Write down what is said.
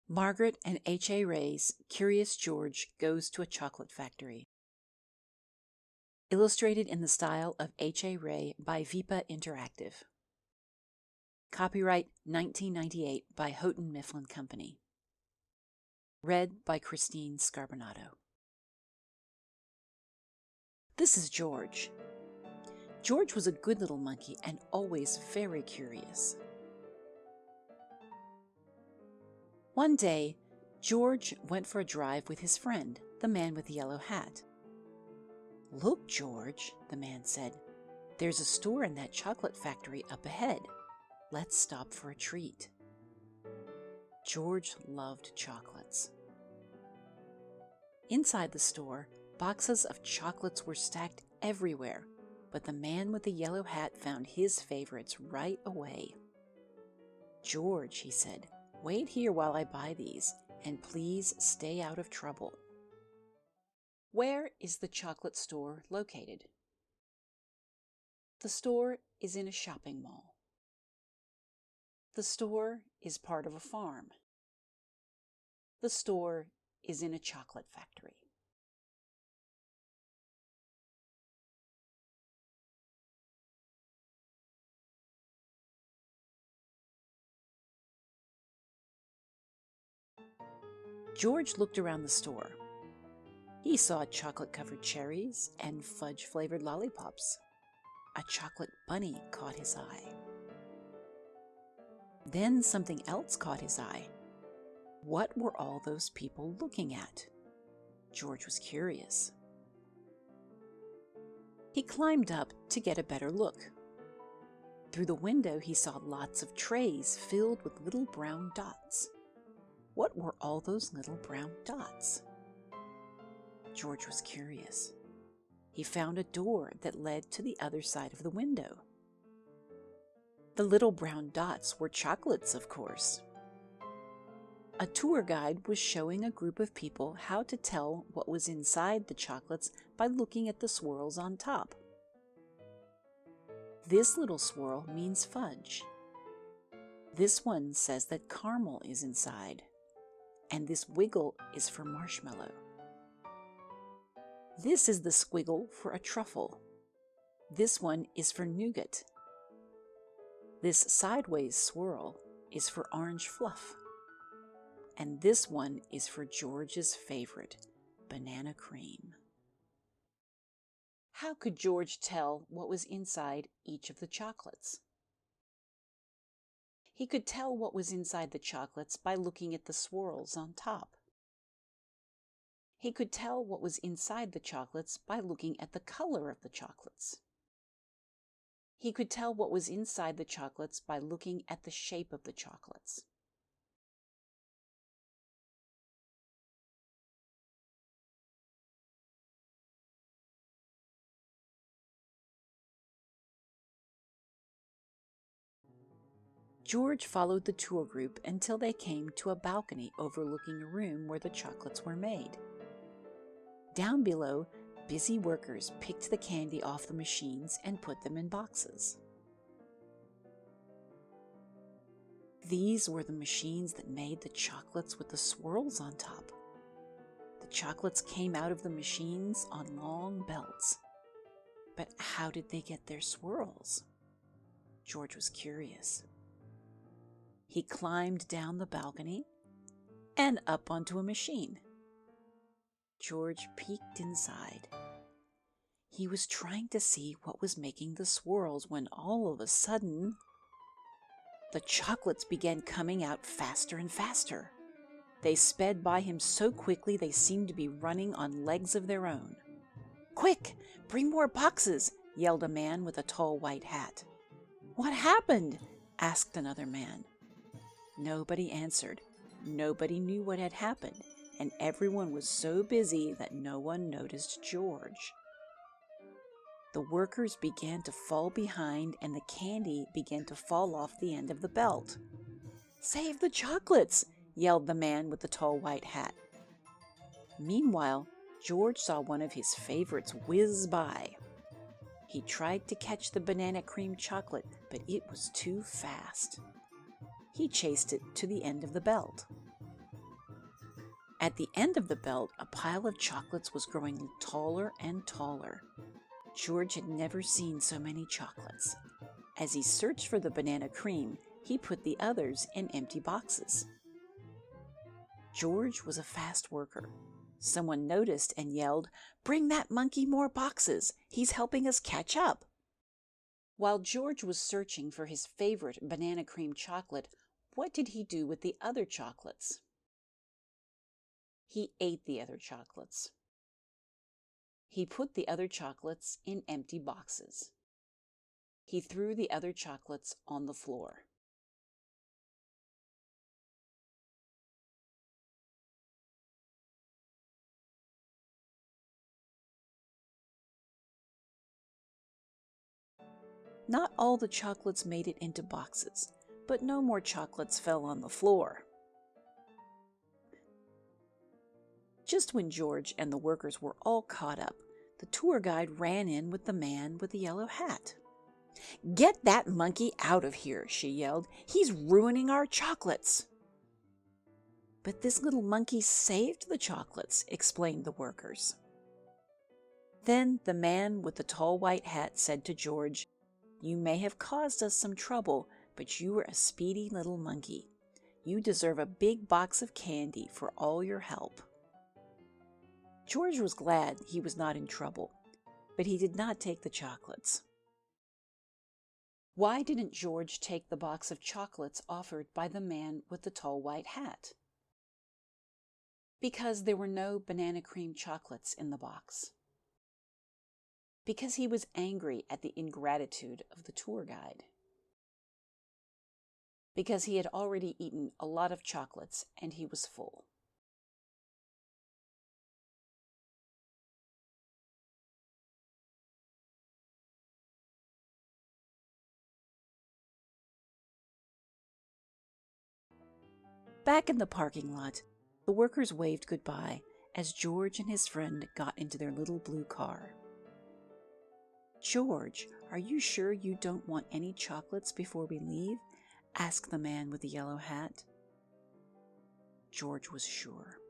Margret and H.A.'s Curious George Goes to a Chocolate Factory. Illustrated in the style of H.A. Ray by Vipa Interactive. Copyright 1998 by Houghton Mifflin Company. Read by Christine Scarbonato. This is George. George was a good little monkey and always very curious. One day, George went for a drive with his friend, the man with the yellow hat. "Look, George," the man said, "there's a store in that chocolate factory up ahead. Let's stop for a treat." George loved chocolates. Inside the store, boxes of chocolates were stacked everywhere, but the man with the yellow hat found his favorites right away. "George," he said, "wait here while I buy these, and please stay out of trouble." Where is the chocolate store located? The store is in a shopping mall. The store is part of a farm. The store is in a chocolate factory. George looked around the store. He saw chocolate-covered cherries and fudge-flavored lollipops. A chocolate bunny caught his eye. Then something else caught his eye. What were all those people looking at? George was curious. He climbed up to get a better look. Through the window, he saw lots of trays filled with little brown dots. What were all those little brown dots? George was curious. He found a door that led to the other side of the window. The little brown dots were chocolates, of course. A tour guide was showing a group of people how to tell what was inside the chocolates by looking at the swirls on top. This little swirl means fudge. This one says that caramel is inside. And this wiggle is for marshmallow. This is the squiggle for a truffle. This one is for nougat. This sideways swirl is for orange fluff. And this one is for George's favorite, banana cream. How could George tell what was inside each of the chocolates? He could tell what was inside the chocolates by looking at the swirls on top. He could tell what was inside the chocolates by looking at the color of the chocolates. He could tell what was inside the chocolates by looking at the shape of the chocolates. George followed the tour group until they came to a balcony overlooking a room where the chocolates were made. Down below, busy workers picked the candy off the machines and put them in boxes. These were the machines that made the chocolates with the swirls on top. The chocolates came out of the machines on long belts. But how did they get their swirls? George was curious. He climbed down the balcony and up onto a machine. George peeked inside. He was trying to see what was making the swirls when all of a sudden, the chocolates began coming out faster and faster. They sped by him so quickly they seemed to be running on legs of their own. "Quick, bring more boxes!" yelled a man with a tall white hat. "What happened?" asked another man. Nobody answered. Nobody knew what had happened, and everyone was so busy that no one noticed George. The workers began to fall behind, and the candy began to fall off the end of the belt. "Save the chocolates!" yelled the man with the tall white hat. Meanwhile, George saw one of his favorites whiz by. He tried to catch the banana cream chocolate, but it was too fast. He chased it to the end of the belt. At the end of the belt, a pile of chocolates was growing taller and taller. George had never seen so many chocolates. As he searched for the banana cream, he put the others in empty boxes. George was a fast worker. Someone noticed and yelled, "Bring that monkey more boxes! He's helping us catch up!" While George was searching for his favorite banana cream chocolate, what did he do with the other chocolates? He ate the other chocolates. He put the other chocolates in empty boxes. He threw the other chocolates on the floor. Not all the chocolates made it into boxes, but no more chocolates fell on the floor. Just when George and the workers were all caught up, the tour guide ran in with the man with the yellow hat. "Get that monkey out of here," she yelled. "He's ruining our chocolates." "But this little monkey saved the chocolates," explained the workers. Then the man with the tall white hat said to George, "You may have caused us some trouble, but you were a speedy little monkey. You deserve a big box of candy for all your help." George was glad he was not in trouble, but he did not take the chocolates. Why didn't George take the box of chocolates offered by the man with the tall white hat? Because there were no banana cream chocolates in the box. Because he was angry at the ingratitude of the tour guide. Because he had already eaten a lot of chocolates and he was full. Back in the parking lot, the workers waved goodbye as George and his friend got into their little blue car. "George, are you sure you don't want any chocolates before we leave?" asked the man with the yellow hat. George was sure.